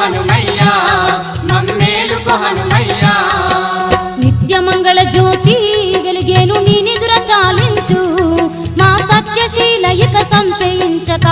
హనుమయ్యా మమ్మేలుకో హనుమయ్యా నిత్యమంగళ జ్యోతి వెలిగేను నీ నిదుర చాలించు మా సత్యశీల ఇక సంశయించక